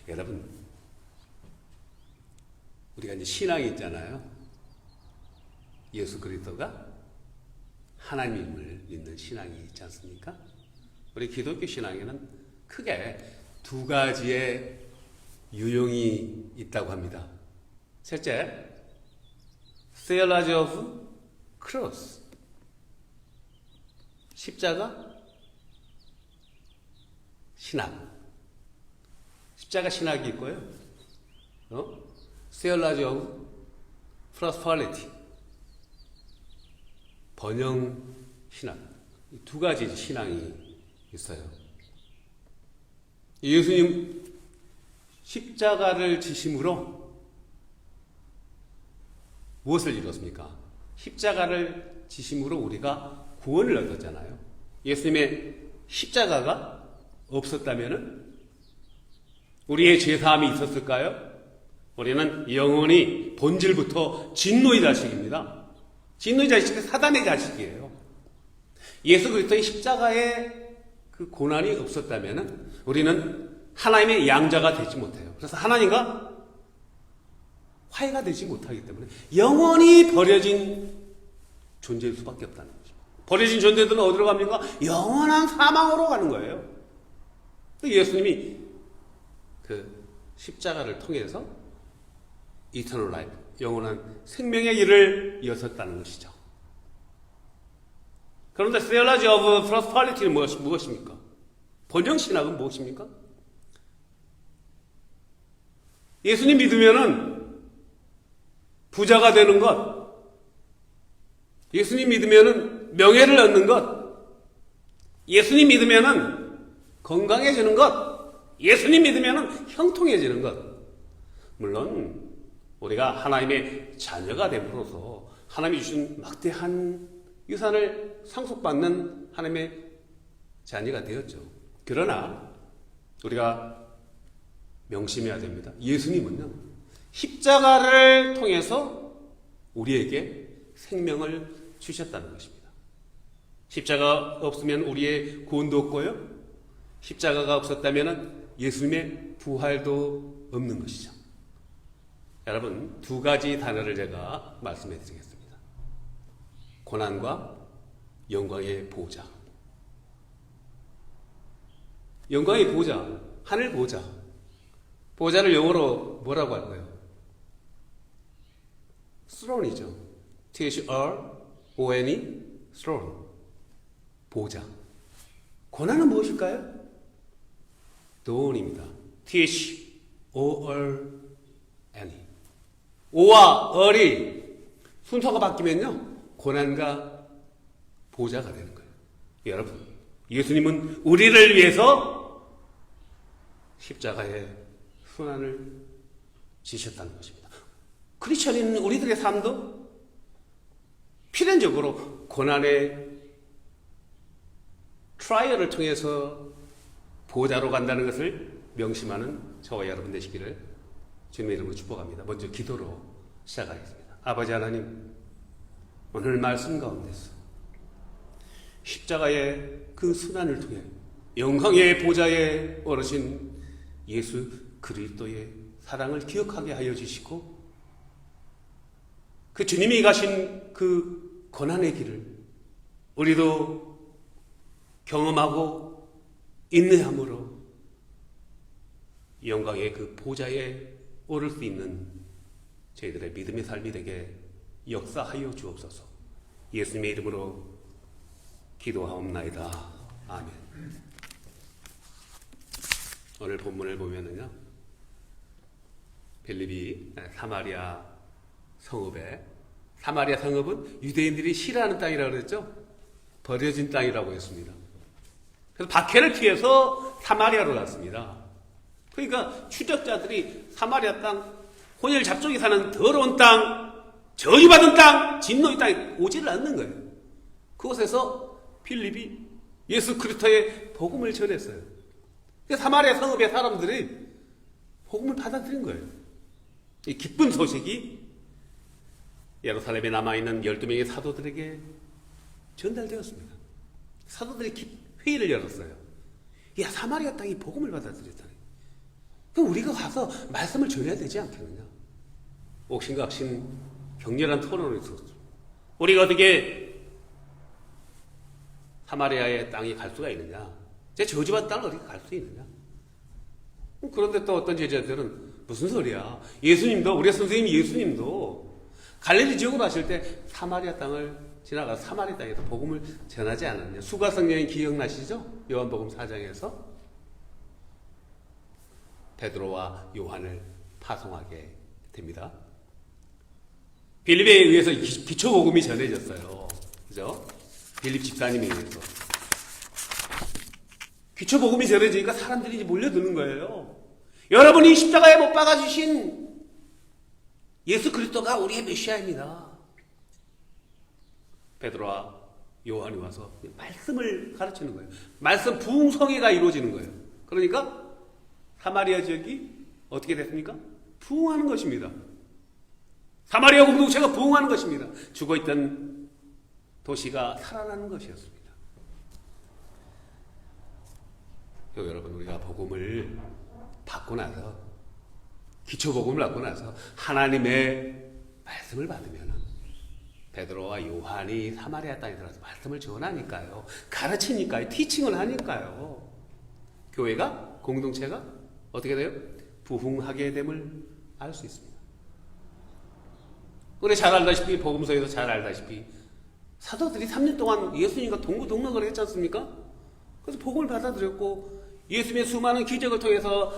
여러분, 우리가 이제 신앙이 있잖아요. 예수 그리스도가 하나님을 믿는 신앙이 있지 않습니까? 우리 기독교 신앙에는 크게 두 가지의 유형이 있다고 합니다. 첫째, theology of cross, 십자가 신학. 십자가 신학이 있고요. theology of prosperity, 번영 신학. 두 가지 신앙이 있어요. 예수님 십자가를 지심으로 무엇을 이뤘습니까? 십자가를 지심으로 우리가 구원을 얻었잖아요. 예수님의 십자가가 없었다면 우리의 죄사함이 있었을까요? 우리는 영원히 본질부터 진노의 자식입니다. 진노의 자식은 사단의 자식이에요. 예수 그리스도의 십자가의 그 고난이 없었다면 우리는 하나님의 양자가 되지 못해요. 그래서 하나님과 화해가 되지 못하기 때문에 영원히 버려진 존재일 수밖에 없다는 거죠. 버려진 존재들은 어디로 갑니까? 영원한 사망으로 가는 거예요. 예수님이 그 십자가를 통해서 eternal life, 영원한 생명의 길을 여셨다는 것이죠. 그런데 theology of prosperity는 무엇입니까? 번영신학은 무엇입니까? 예수님 믿으면은 부자가 되는 것, 예수님 믿으면은 명예를 얻는 것, 예수님 믿으면은 건강해지는 것, 예수님 믿으면은 형통해지는 것. 물론 우리가 하나님의 자녀가 됨으로써 하나님이 주신 막대한 유산을 상속받는 하나님의 자녀가 되었죠. 그러나 우리가 명심해야 됩니다. 예수님은요, 십자가를 통해서 우리에게 생명을 주셨다는 것입니다. 십자가 없으면 우리의 구원도 없고요, 십자가가 없었다면 예수님의 부활도 없는 것이죠. 여러분, 두 가지 단어를 제가 말씀해 드리겠습니다. 고난과 영광의 보좌. 영광의 보좌, 하늘 보좌. 보좌를 영어로 뭐라고 할까요? throne이죠. T-H-R-O-N-E, throne. 보좌. 고난은 무엇일까요? thorn입니다. T-H-O-R-N-E. 오와 얼이 순서가 바뀌면요, 고난과 보좌가 되는 거예요. 여러분, 예수님은 우리를 위해서 십자가의 순환을 지셨다는 것입니다. 크리스천인 우리들의 삶도 필연적으로 고난의 트라이얼을 통해서 보좌로 간다는 것을 명심하는 저와 여러분 되시기를 주님의 이름으로 축복합니다. 먼저 기도로 시작하겠습니다. 아버지 하나님, 오늘 말씀 가운데서 십자가의 그 순환을 통해 영광의 보좌에 오르신 예수 그리스도의 사랑을 기억하게 하여 주시고, 그 주님이 가신 그 고난의 길을 우리도 경험하고 인내함으로 영광의 그 보좌에 오를 수 있는 저희들의 믿음의 삶이 되게 역사하여 주옵소서. 예수님의 이름으로 기도하옵나이다. 아멘. 오늘 본문을 보면은요, 빌립이 사마리아 성읍에, 사마리아 성읍은 유대인들이 싫어하는 땅이라고 그랬죠? 버려진 땅이라고 했습니다. 그래서 박해를 피해서 사마리아로 갔습니다. 그러니까 추적자들이 사마리아 땅, 혼혈 잡종이 사는 더러운 땅, 저주받은 땅, 진노의 땅에 오지를 않는 거예요. 그곳에서 빌립이 예수 그리스도의 복음을 전했어요. 사마리아 성읍의 사람들이 복음을 받아들인 거예요. 이 기쁜 소식이 예루살렘에 남아있는 12명의 사도들에게 전달되었습니다. 사도들이 회의를 열었어요. 야, 사마리아 땅이 복음을 받아들였다니. 그럼 우리가 가서 말씀을 전해야 되지 않겠느냐? 옥신각신 격렬한 토론을 있었죠. 우리가 어떻게 사마리아의 땅에 갈 수가 있느냐? 제 저주받은 땅을 어떻게 갈 수 있느냐? 그런데 또 어떤 제자들은 무슨 소리야? 예수님도, 우리 선생님 예수님도 갈릴리 지역으로 하실 때 사마리아 땅을 지나가서 사마리아 땅에서 복음을 전하지 않았냐? 수가성 여인 기억나시죠? 요한복음 4장에서 베드로와 요한을 파송하게 됩니다. 빌립에 의해서 기초복음이 전해졌어요. 그죠? 빌립 집사님에 의해서. 기초복음이 전해지니까 사람들이 이제 몰려드는 거예요. 여러분이 십자가에 못 박아주신 예수 그리스도가 우리의 메시아입니다. 베드로와 요한이 와서 말씀을 가르치는 거예요. 말씀 부흥성회가 이루어지는 거예요. 그러니까 사마리아 지역이 어떻게 됐습니까? 부흥하는 것입니다. 사마리아 공동체가 부흥하는 것입니다. 죽어있던 도시가 살아나는 것이었습니다. 여러분, 우리가 복음을 받고 나서, 기초복음을 받고 나서 하나님의 말씀을 받으면 베드로와 요한이 사마리아 땅에 들어가서 말씀을 전하니까요. 가르치니까요. 티칭을 하니까요. 교회가, 공동체가 어떻게 돼요? 부흥하게 됨을 알 수 있습니다. 우리 잘 알다시피, 복음서에서 잘 알다시피 사도들이 3년 동안 예수님과 동고동락을 했지 않습니까? 그래서 복음을 받아들였고 예수님의 수많은 기적을 통해서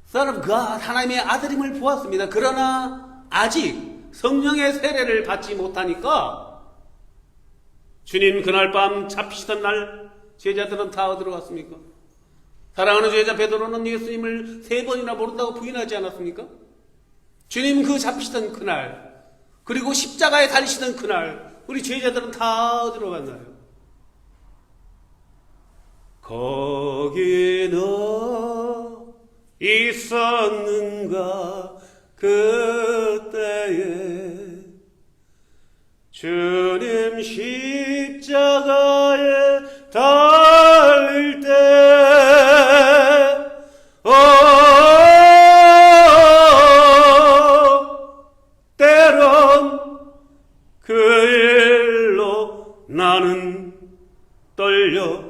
Son of God, 하나님의 아들임을 보았습니다. 그러나 아직 성령의 세례를 받지 못하니까 주님 그날 밤 잡히시던 날 제자들은 다 어디로 갔습니까? 사랑하는 제자 베드로는 예수님을 3번이나 모른다고 부인하지 않았습니까? 주님 그 잡히시던 그날, 그리고 십자가에 달리시던 그날 우리 제자들은 다 어디로 갔나요? 거기 너 있었는가 그때에 주님 십자가에 달릴 때 때론 그 일로 나는 떨려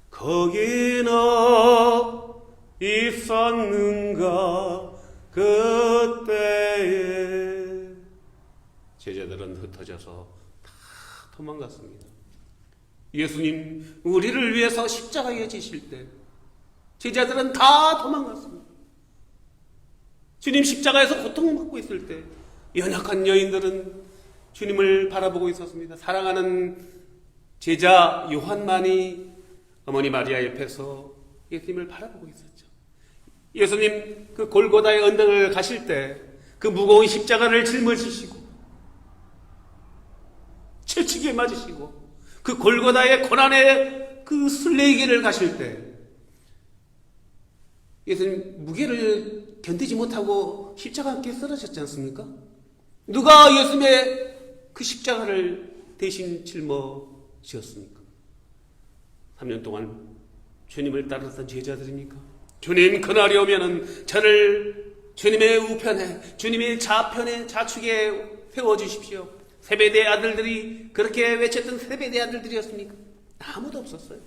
거기 너 있었는가 그때에 제자들은 흩어져서 다 도망갔습니다. 예수님 우리를 위해서 십자가에 지실 때 제자들은 다 도망갔습니다. 주님 십자가에서 고통받고 있을 때 연약한 여인들은 주님을 바라보고 있었습니다. 사랑하는 제자 요한만이 어머니 마리아 옆에서 예수님을 바라보고 있었죠. 예수님 그 골고다의 언덕을 가실 때 그 무거운 십자가를 짊어지시고 채찍에 맞으시고 그 골고다의 고난의 그 순례의 길을 가실 때 예수님 무게를 견디지 못하고 십자가 함께 쓰러졌지 않습니까? 누가 예수님의 그 십자가를 대신 짊어지었습니까? 3년 동안 주님을 따랐던 제자들입니까? 주님 그날이 오면은 저를 주님의 우편에, 주님의 좌편에, 좌측에 세워주십시오. 세베대 아들들이 그렇게 외쳤던 세베대 아들들이었습니까? 아무도 없었어요.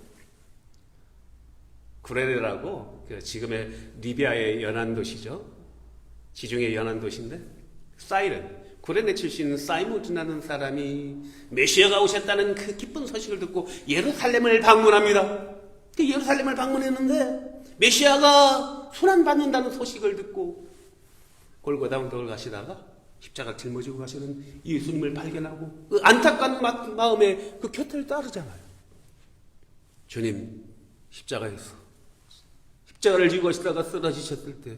구레네라고 지금의 리비아의 연안 도시죠. 지중해 연안 도시인데 사이렌, 구레네 출신 사이몬이라는 사람이 메시아가 오셨다는 그 기쁜 소식을 듣고 예루살렘을 방문합니다. 그 예루살렘을 방문했는데 메시아가 순환받는다는 소식을 듣고 골고다 언덕을 가시다가 십자가 짊어지고 가시는 예수님을 발견하고 그 안타까운 마음에 그 곁을 따르잖아요. 주님 십자가에서 십자가를 지고 가시다가 쓰러지셨을 때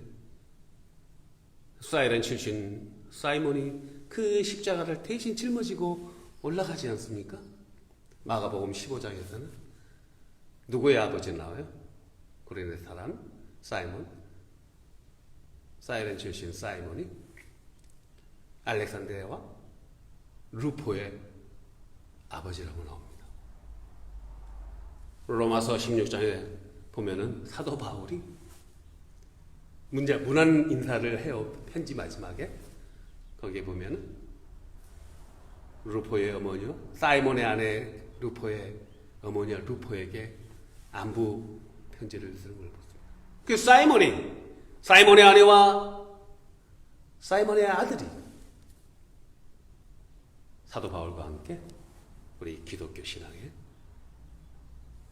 사이렌 출신 사이몬이 그 십자가를 대신 짊어지고 올라가지 않습니까? 마가복음 15장에서는 누구의 아버지 나와요? 구레네 사람 사이몬, 사이렌 출신 사이몬이 알렉산드리아와 루포의 아버지라고 나옵니다. 로마서 16장에 보면은 사도 바울이 문안 인사를 해요. 편지 마지막에 거기에 보면은 루포의 어머니요, 사이몬의 아내 루포의 어머니 루포에게 안부 편지를 쓰는 걸 보습니다. 그 사이몬의 아내와 사이몬의 아들이 사도 바울과 함께 우리 기독교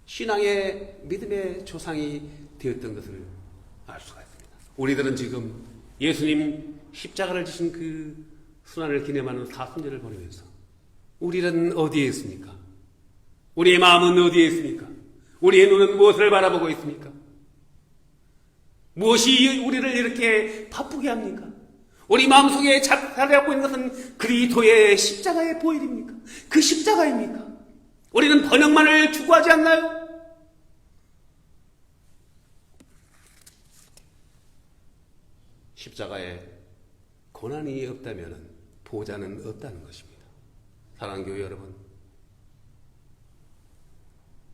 신앙의 믿음의 조상이 되었던 것을 알 수가 있습니다. 우리들은 지금 예수님 십자가를 지신 그 순환을 기념하는 사순절을 보내면서 우리는 어디에 있습니까? 우리의 마음은 어디에 있습니까? 우리의 눈은 무엇을 바라보고 있습니까? 무엇이 우리를 이렇게 바쁘게 합니까? 우리 마음속에 자리하고 있는 것은 그리스도의 십자가의 보혈입니까? 그 십자가입니까? 우리는 번영만을 추구하지 않나요? 십자가에 고난이 없다면 보좌는 없다는 것입니다. 사랑하는 교회 여러분,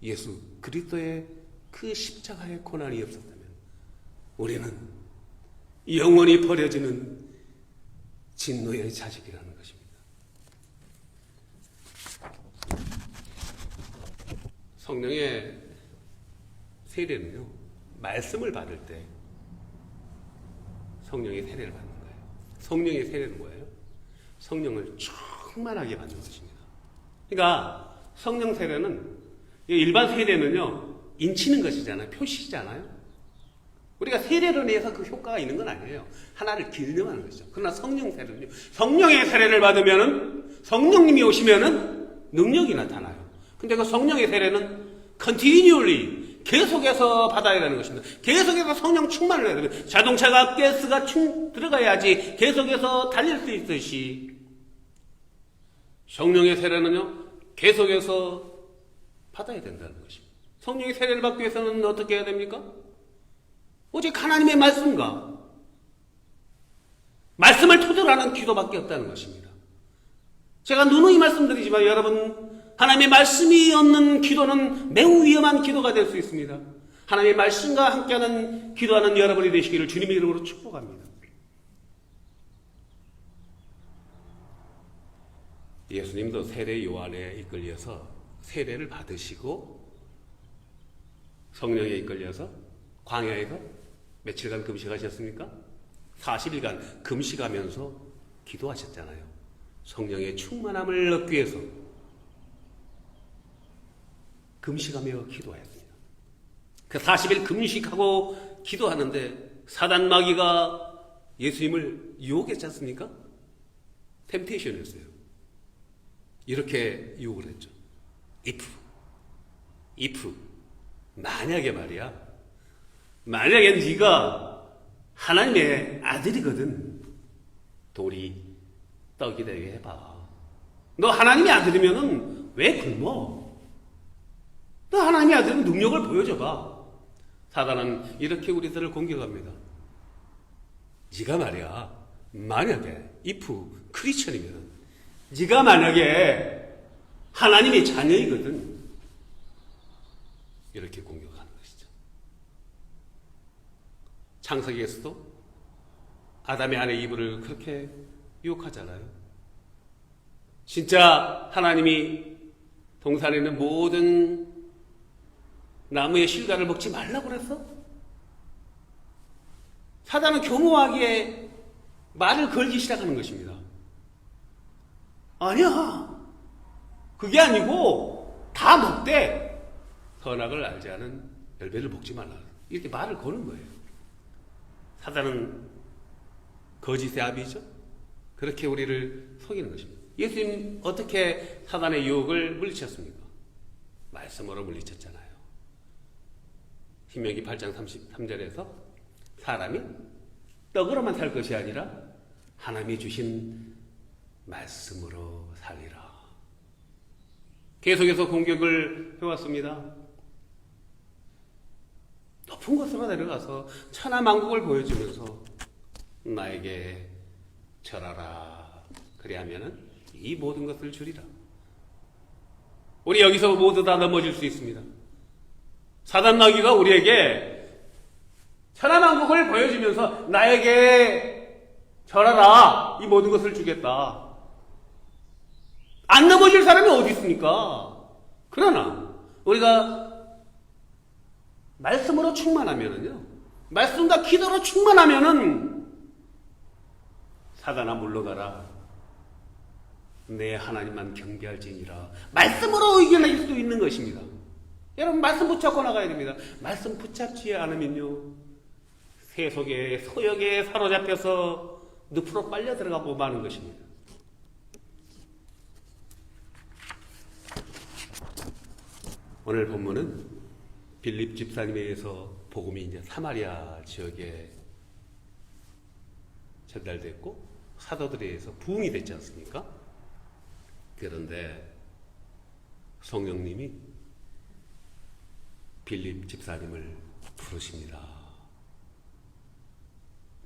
예수 그리스도의 그 십자가의 고난이 없었다면 우리는 영원히 버려지는 진노의 자식이라는 것입니다. 성령의 세례는요, 말씀을 받을 때 성령의 세례를 받는 거예요. 성령의 세례는 뭐예요? 성령을 충만하게 받는 것입니다. 그러니까 성령 세례는, 일반 세례는요, 인치는 것이잖아요. 표시잖아요. 우리가 세례로 인해서 그 효과가 있는 건 아니에요. 하나를 기념하는 것이죠. 그러나 성령 세례는요, 성령의 세례를 받으면은, 성령님이 오시면은 능력이 나타나요. 근데 그 성령의 세례는 continually, 계속해서 받아야 되는 것입니다. 계속해서 성령 충만을 해야 돼요. 자동차가 가스가 들어가야지 계속해서 달릴 수 있듯이 성령의 세례는요, 계속해서 받아야 된다는 것입니다. 성령의 세례를 받기 위해서는 어떻게 해야 됩니까? 오직 하나님의 말씀과 말씀을 토대로 하는 기도밖에 없다는 것입니다. 제가 누누이 말씀드리지만 여러분, 하나님의 말씀이 없는 기도는 매우 위험한 기도가 될 수 있습니다. 하나님의 말씀과 함께하는 기도하는 여러분이 되시기를 주님의 이름으로 축복합니다. 예수님도 세례 요한에 이끌려서 세례를 받으시고 성령에 이끌려서 광야에서 며칠간 금식하셨습니까? 40일간 금식하면서 기도하셨잖아요. 성령의 충만함을 얻기 위해서 금식하며 기도하였습니다. 그 40일 금식하고 기도하는데 사단 마귀가 예수님을 유혹했지 않습니까? 템테이션이었어요. 이렇게 유혹을 했죠. if 만약에 말이야, 만약에 네가 하나님의 아들이거든, 돌이 떡이 되게 해봐. 너 하나님의 아들이면은 왜 굶어? 너 하나님의 아들은 능력을 보여줘봐. 사단은 이렇게 우리들을 공격합니다. 네가 말이야, 만약에 if 크리스천이면, 네가 만약에 하나님의 자녀이거든, 이렇게 공격하는 것이죠. 창세기에서도 아담의 아내 이브를 그렇게 유혹하잖아요. 진짜 하나님이 동산에 있는 모든 나무의 실과를 먹지 말라고 그랬어? 사단은 교묘하게 말을 걸기 시작하는 것입니다. 아니야, 그게 아니고 다 먹되 선악을 알지 않은 열매를 먹지 말라, 이렇게 말을 거는 거예요. 사단은 거짓의 아비죠. 그렇게 우리를 속이는 것입니다. 예수님 어떻게 사단의 유혹을 물리쳤습니까? 말씀으로 물리쳤잖아요. 신명기 8장 33절에서 사람이 떡으로만 살 것이 아니라 하나님이 주신 말씀으로 살리라. 계속해서 공격을 해왔습니다. 높은 곳으로 내려가서 천하만국을 보여주면서 나에게 절하라, 그리하면은 이 모든 것을 주리라. 우리 여기서 모두 다 넘어질 수 있습니다. 사단 마귀가 우리에게 천하만국을 보여주면서 나에게 절하라, 이 모든 것을 주겠다. 안 넘어질 사람이 어디 있습니까? 그러나 우리가 말씀으로 충만하면은요, 말씀과 기도로 충만하면은 사단아 물러가라, 내 하나님만 경배할지니라, 말씀으로 이겨낼 수 있는 것입니다. 여러분, 말씀 붙잡고 나가야 됩니다. 말씀 붙잡지 않으면요, 세속의 소욕에 사로잡혀서 늪으로 빨려 들어가고 마는 것입니다. 오늘 본문은 빌립 집사님에 의해서 복음이 이제 사마리아 지역에 전달됐고 사도들에 의해서 부흥이 됐지 않습니까? 그런데 성령님이 빌립 집사님을 부르십니다.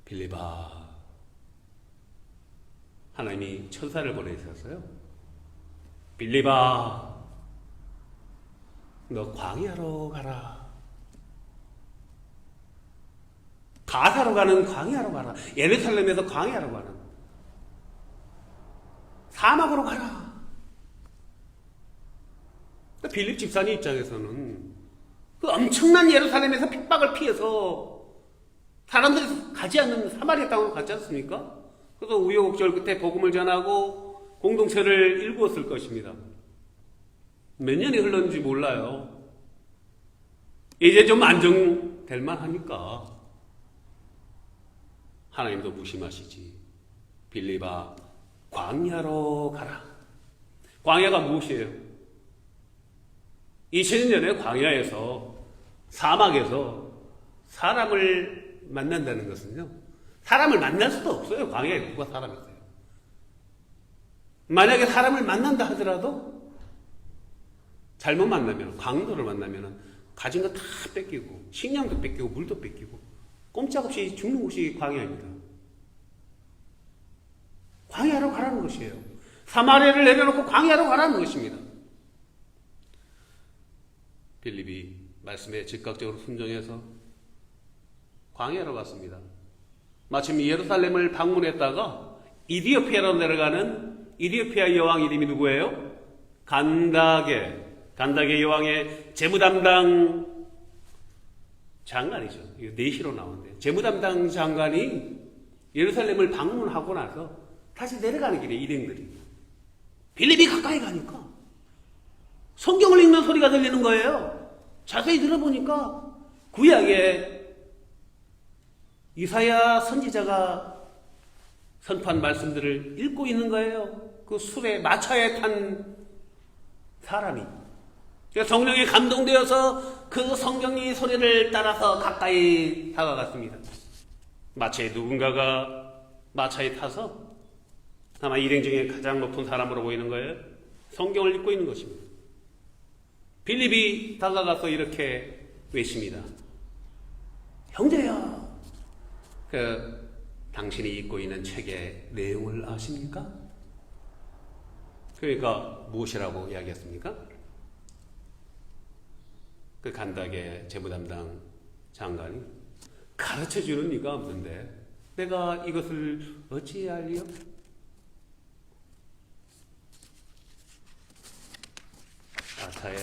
빌립아, 하나님이 천사를 보내셨어요. 빌립아, 너 광야로 가라. 가사로 가는 광야로 가라. 예루살렘에서 광야로 가는 사막으로 가라. 빌립 집사님 입장에서는 그 엄청난 예루살렘에서 핍박을 피해서 사람들이 가지 않는 사마리아 땅으로 갔지 않습니까? 그래서 우여곡절 끝에 복음을 전하고 공동체를 일구었을 것입니다. 몇 년이 흘렀는지 몰라요. 이제 좀 안정될 만하니까 하나님도 무심하시지. 빌립아, 광야로 가라. 광야가 무엇이에요? 2000년 전에 광야에서, 사막에서 사람을 만난다는 것은요, 사람을 만날 수도 없어요. 광야에 누가 사람이 있어요. 만약에 사람을 만난다 하더라도 잘못 만나면, 강도를 만나면 가진 거 다 뺏기고, 식량도 뺏기고, 물도 뺏기고, 꼼짝없이 죽는 곳이 광야입니다. 광야로 가라는 것이에요. 사마리아를 내려놓고 광야로 가라는 것입니다. 빌립이 말씀에 즉각적으로 순종해서 광야로 갔습니다. 마침 예루살렘을 방문했다가 이디오피아로 내려가는 이디오피아 여왕 이름이 누구예요? 간다게. 간다게 여왕의 재무담당 장관이죠. 이거 내시로 나오는데, 재무담당 장관이 예루살렘을 방문하고 나서 다시 내려가는 길에 일행들이, 빌립이 가까이 가니까 성경을 읽는 소리가 들리는 거예요. 자세히 들어보니까 구약에 이사야 선지자가 선포한 말씀들을 읽고 있는 거예요. 그 술에 마차에 탄 사람이 성령에 감동되어서 그 성경의 소리를 따라서 가까이 다가갔습니다. 마차에 누군가가 마차에 타서 아마 일행 중에 가장 높은 사람으로 보이는 거예요. 성경을 읽고 있는 것입니다. 빌립이 다가가서 이렇게 외칩니다. 형제야, 당신이 읽고 있는 책의 내용을 아십니까? 그러니까 무엇이라고 이야기했습니까? 그 간다게 재무담당 장관이, 가르쳐주는 이가 없는데 내가 이것을 어찌 알리요? 마차에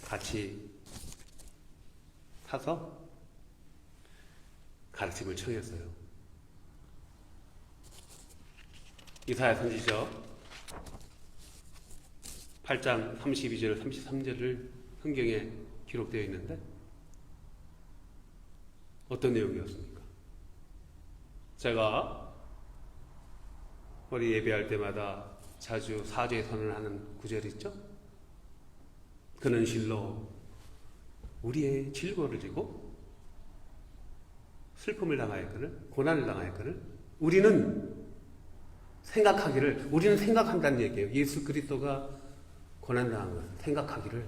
같이 타서 가르침을 청했어요. 이사야 선지서 8장 32절 33절을 성경에 기록되어 있는데 어떤 내용이었습니까? 제가 우리 예배할 때마다 자주 사죄 선언하는 구절 있죠? 그는 실로 우리의 질고를 지고 슬픔을 당하였거늘, 고난을 당하였거늘, 우리는 생각한다는 얘기예요. 예수 그리스도가 고난당한 것을 생각하기를,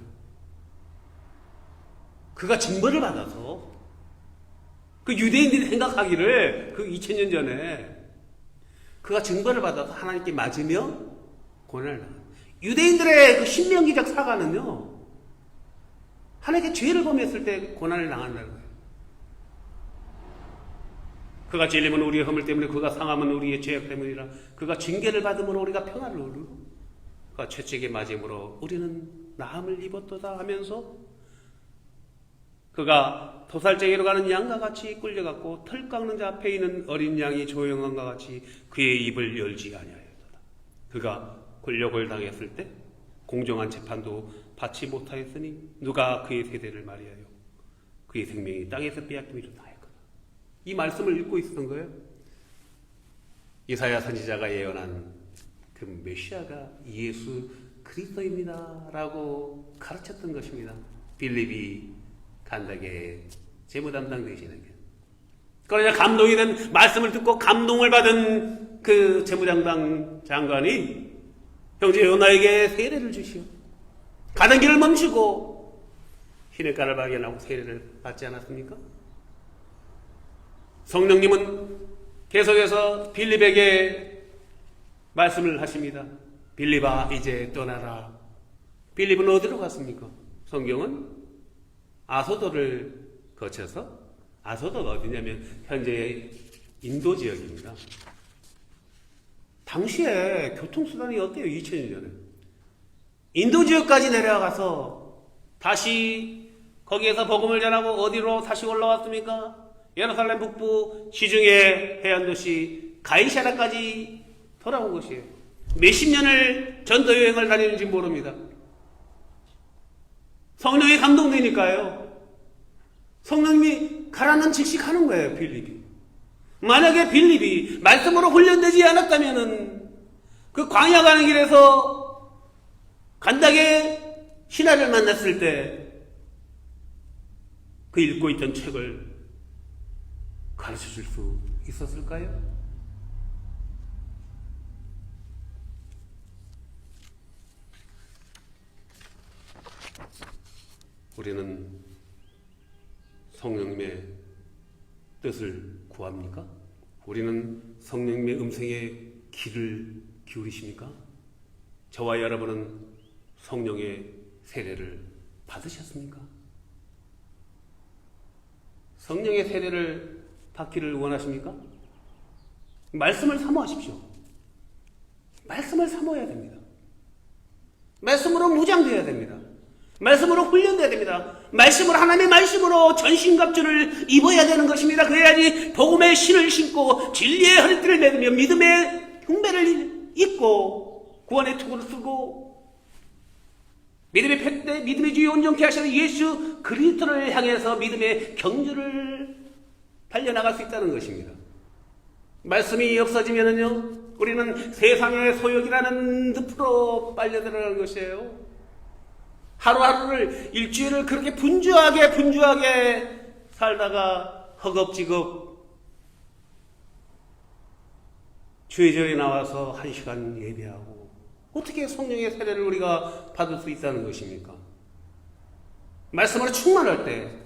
그가 징벌을 받아서, 그 유대인들이 생각하기를, 그 2000년 전에 그가 징벌을 받아서 하나님께 맞으며 고난을 당한, 유대인들의 그 신명기적 사과는요, 하나님께 죄를 범했을 때 고난을 당한다는 거예요. 그가 찔림은 우리의 허물 때문에, 그가 상함은 우리의 죄악 때문이라. 그가 징계를 받음으로 우리가 평안을 누리고, 그가 채찍에 맞음으로 우리는 나음을 입었도다 하면서, 그가 도살쟁이로 가는 양과 같이 끌려갔고 털 깎는 자 앞에 있는 어린 양이 조용함과 같이 그의 입을 열지 아니하였도다. 그가 곤욕을 당했을 때 공정한 재판도 받지 못하였으니 누가 그의 세대를 말이하여 그의 생명이 땅에서 빼앗김이로 당했거든. 이 말씀을 읽고 있었던 거예요. 이사야 선지자가 예언한 그 메시아가 예수 그리스도입니다 라고 가르쳤던 것입니다. 빌립이 간다게 재무 담당 되시는 게. 그러나 감동이 된 말씀을 듣고 감동을 받은 그 재무 담당 장관이 형제 요나에게 세례를 주시오. 가는 길을 멈추고 시냇가를 발견하고 세례를 받지 않았습니까? 성령님은 계속해서 빌립에게 말씀을 하십니다. 빌립아 이제 떠나라. 빌립은 어디로 갔습니까? 성경은 아소도를 거쳐서, 아소도가 어디냐면 현재의 인도 지역입니다. 당시에 교통수단이 어때요? 2000년에 인도 지역까지 내려가서 다시 거기에서 복음을 전하고 어디로 다시 올라왔습니까? 예루살렘 북부 지중해 해안도시 가이사라까지 돌아온 것이에요. 몇십 년을 전도 여행을 다니는지 모릅니다. 성령이 감동되니까요. 성령님이 가라는 즉시 가는 거예요, 빌립이. 만약에 빌립이 말씀으로 훈련되지 않았다면은 그 광야 가는 길에서 간닥의 신하를 만났을 때 그 읽고 있던 책을 가르쳐 줄 수 있었을까요? 우리는 성령님의 뜻을 구합니까? 우리는 성령님의 음성에 귀를 기울이십니까? 저와 여러분은 성령의 세례를 받으셨습니까? 성령의 세례를 받기를 원하십니까? 말씀을 사모하십시오. 말씀을 사모해야 됩니다. 말씀으로 무장되어야 됩니다. 말씀으로 훈련돼야 됩니다. 말씀으로, 하나님의 말씀으로 전신갑주를 입어야 되는 것입니다. 그래야지 복음의 신을 신고 진리의 허리띠를 매으며 믿음의 흉배를 입고 구원의 투구를 쓰고 믿음의 팩대, 믿음의 주여 온전케 하시는 예수 그리스도를 향해서 믿음의 경주를 달려나갈 수 있다는 것입니다. 말씀이 없어지면은요, 우리는 세상의 소욕이라는 늪으로 빨려들어가는 것이에요. 하루하루를, 일주일을 그렇게 분주하게 살다가 허겁지겁 주의절에 나와서 1시간 예배하고, 어떻게 성령의 세례를 우리가 받을 수 있다는 것입니까? 말씀으로 충만할 때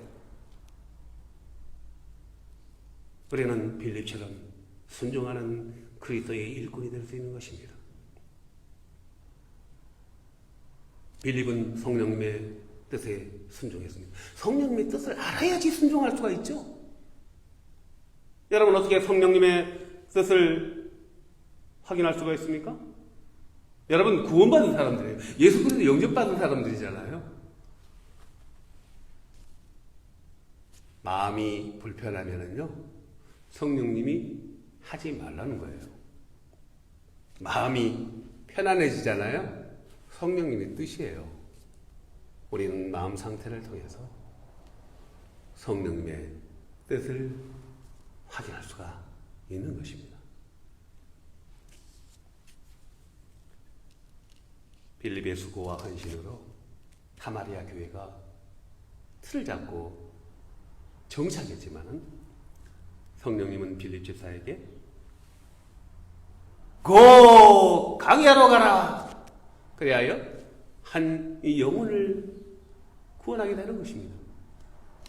우리는 빌립처럼 순종하는 그리스도의 일꾼이 될 수 있는 것입니다. 빌립은 성령님의 뜻에 순종했습니다. 성령님의 뜻을 알아야지 순종할 수가 있죠. 여러분, 어떻게 성령님의 뜻을 확인할 수가 있습니까? 여러분, 구원받은 사람들이에요. 예수 그리스도 영접받은 사람들이잖아요. 마음이 불편하면은요, 성령님이 하지 말라는 거예요. 마음이 편안해지잖아요. 성령님의 뜻이에요. 우리는 마음 상태를 통해서 성령님의 뜻을 확인할 수가 있는 것입니다. 빌립의 수고와 헌신으로 사마리아 교회가 틀을 잡고 정착했지만은 성령님은 빌립 집사에게 고 강야로 가라. 그리하여 한 영혼을 구원하게 되는 것입니다.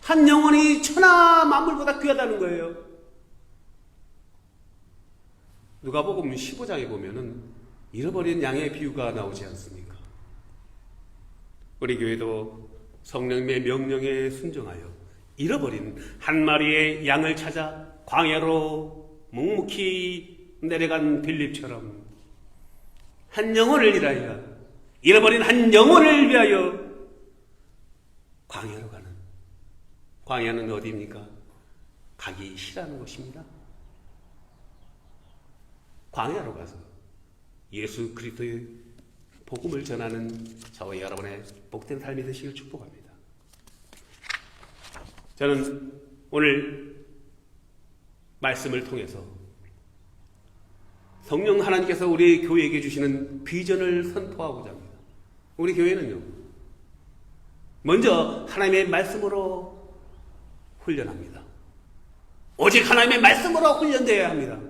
한 영혼이 천하 만물보다 귀하다는 거예요. 누가복음 15장에 보면은 잃어버린 양의 비유가 나오지 않습니까? 우리 교회도 성령님의 명령에 순종하여 잃어버린 한 마리의 양을 찾아 광야로 묵묵히 내려간 빌립처럼 한 영혼을 위하여, 잃어버린 한 영혼을 위하여 광야로 가는, 광야는 어디입니까? 가기 싫어하는 곳입니다. 광야로 가서 예수 그리스도의 복음을 전하는 저와 여러분의 복된 삶이 되시길 축복합니다. 저는 오늘 말씀을 통해서 성령 하나님께서 우리 교회에게 주시는 비전을 선포하고자 합니다. 우리 교회는요, 먼저 하나님의 말씀으로 훈련합니다. 오직 하나님의 말씀으로 훈련되어야 합니다.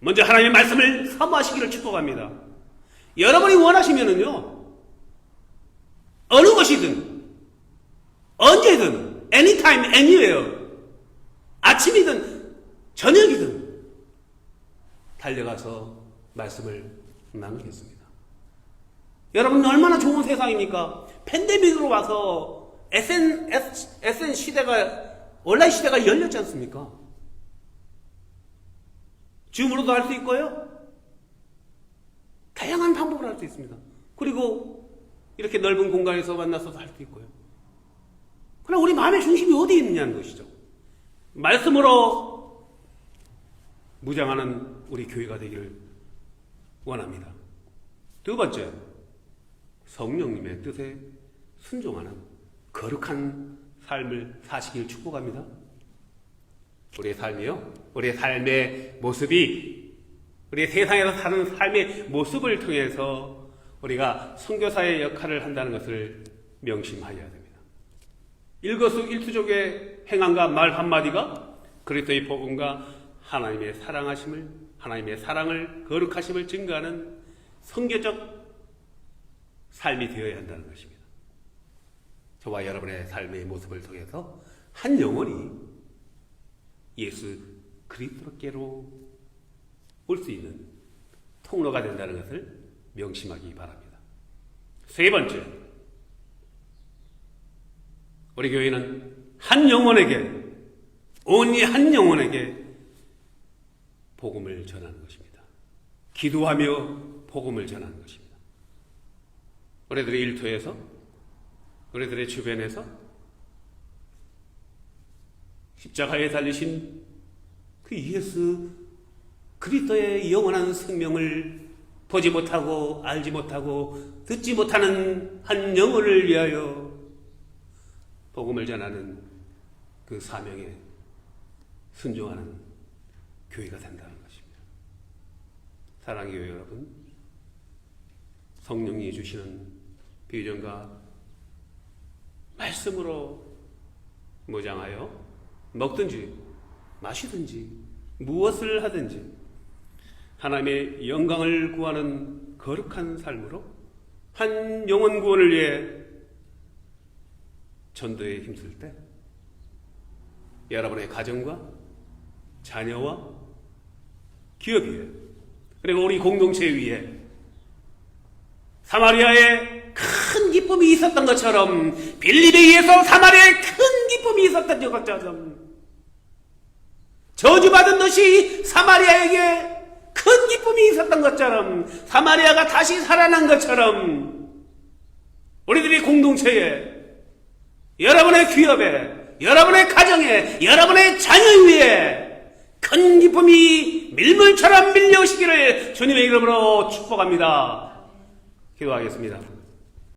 먼저 하나님의 말씀을 사모하시기를 축복합니다. 여러분이 원하시면은요, 어느 것이든 언제든 anytime, anywhere, 아침이든 저녁이든 달려가서 말씀을 나누겠습니다. 여러분, 얼마나 좋은 세상입니까? 팬데믹으로 와서 SN 시대가, 온라인 시대가 열렸지 않습니까? 줌으로도 할 수 있고요, 다양한 방법으로 할 수 있습니다. 그리고 이렇게 넓은 공간에서 만나서도 할 수 있고요. 그러나 우리 마음의 중심이 어디에 있느냐는 것이죠. 말씀으로 무장하는 우리 교회가 되기를 원합니다. 두 번째, 성령님의 뜻에 순종하는 거룩한 삶을 사시길 축복합니다. 우리의 삶이요, 우리의 삶의 모습이, 우리의 세상에서 사는 삶의 모습을 통해서 우리가 선교사의 역할을 한다는 것을 명심하여야 됩니다. 일거수일투족의 행함과 말 한마디가 그리스도의 복음과 하나님의 사랑하심을, 하나님의 사랑을, 거룩하심을 증거하는 선교적 삶이 되어야 한다는 것입니다. 저와 여러분의 삶의 모습을 통해서 한 영혼이 예수 그리스도께로 올 수 있는 통로가 된다는 것을 명심하기 바랍니다. 세 번째, 우리 교회는 한 영혼에게, 온리 한 영혼에게 복음을 전하는 것입니다. 기도하며 복음을 전하는 것입니다. 우리들의 일터에서, 우리들의 주변에서 십자가에 달리신 그 예수 그리스도의 영원한 생명을 보지 못하고 알지 못하고 듣지 못하는 한 영혼을 위하여 복음을 전하는 그 사명에 순종하는 교회가 된다는 것입니다. 사랑하는 교회 여러분, 성령이 주시는 비전과 말씀으로 무장하여 먹든지 마시든지 무엇을 하든지 하나님의 영광을 구하는 거룩한 삶으로 한 영혼 구원을 위해 전도에 힘쓸 때 여러분의 가정과 자녀와 기업 위에, 그리고 우리 공동체 위에 사마리아에 큰 기쁨이 있었던 것처럼, 빌립에 의해서 사마리아에 큰 기쁨이 있었던 것처럼, 저주받은 것이 사마리아에게 큰 기쁨이 있었던 것처럼, 사마리아가 다시 살아난 것처럼, 우리들이 공동체에, 여러분의 기업에, 여러분의 가정에, 여러분의 자녀 위에 큰 기쁨이 밀물처럼 밀려오시기를 주님의 이름으로 축복합니다. 기도하겠습니다.